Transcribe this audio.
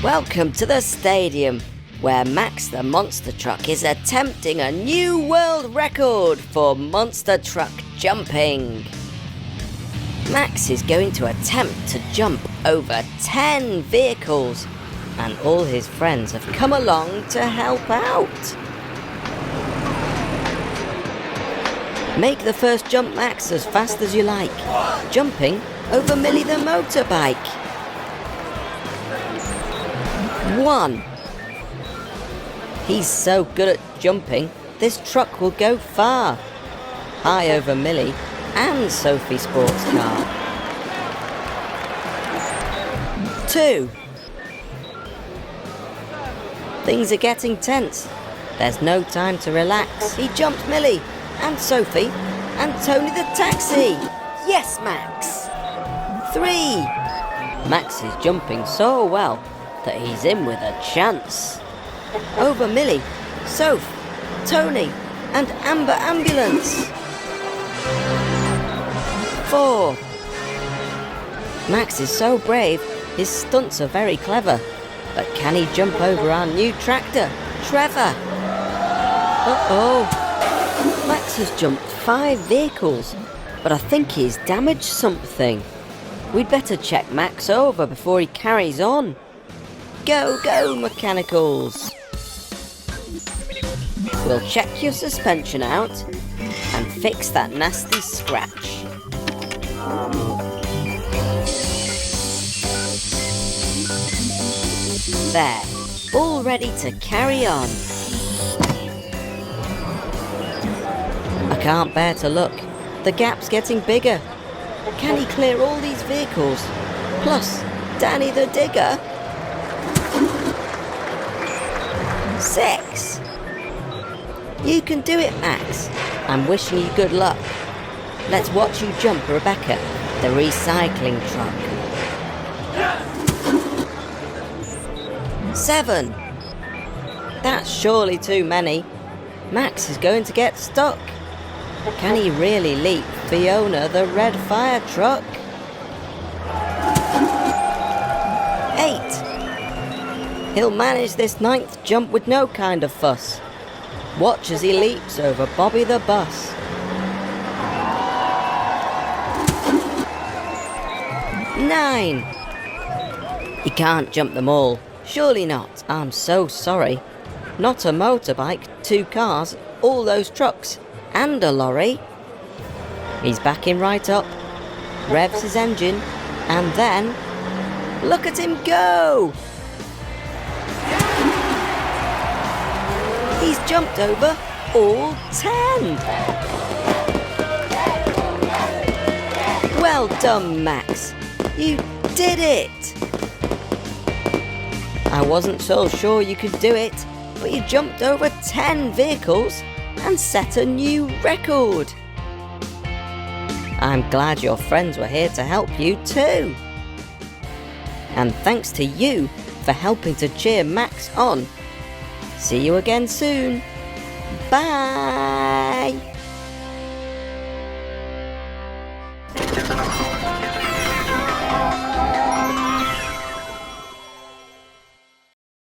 Welcome to the stadium, where Max the Monster Truck is attempting a new world record for monster truck jumping. Max is going to attempt to jump over 10 vehicles, and all his friends have come along to help out. Make the first jump, Max, as fast as you like, jumping over Millie the motorbike. 1. He's so good at jumping, this truck will go far. High over Millie and Sophie Sports Car. 2. Things are getting tense. There's no time to relax. He jumps Millie and Sophie and Tony the taxi. Yes, Max. 3. Max is jumping so well that he's in with a chance. Over Millie, Soph, Tony and Amber Ambulance. 4. Max is so brave, his stunts are very clever. But can he jump over our new tractor, Trevor? Uh-oh. Max has jumped 5 vehicles, but I think he's damaged something. We'd better check Max over before he carries on. Go, go, mechanicals! We'll check your suspension out and fix that nasty scratch. There, all ready to carry on. I can't bear to look. The gap's getting bigger. Can he clear all these vehicles? Plus, Danny the digger? 6. You can do it, Max. I'm wishing you good luck. Let's watch you jump Rebecca, the recycling truck. 7. That's surely too many. Max is going to get stuck. Can he really leap Fiona the red fire truck? 8. He'll manage this 9th jump with no kind of fuss. Watch as he leaps over Bobby the bus. 9. He can't jump them all. Surely not. I'm so sorry. Not a motorbike, 2 cars, all those trucks, and a lorry. He's backing right up, revs his engine, and then... look at him go! He's jumped over all 10! Well done, Max. You did it! I wasn't so sure you could do it, but you jumped over 10 vehicles and set a new record. I'm glad your friends were here to help you too. And thanks to you for helping to cheer Max on. See you again soon. Bye!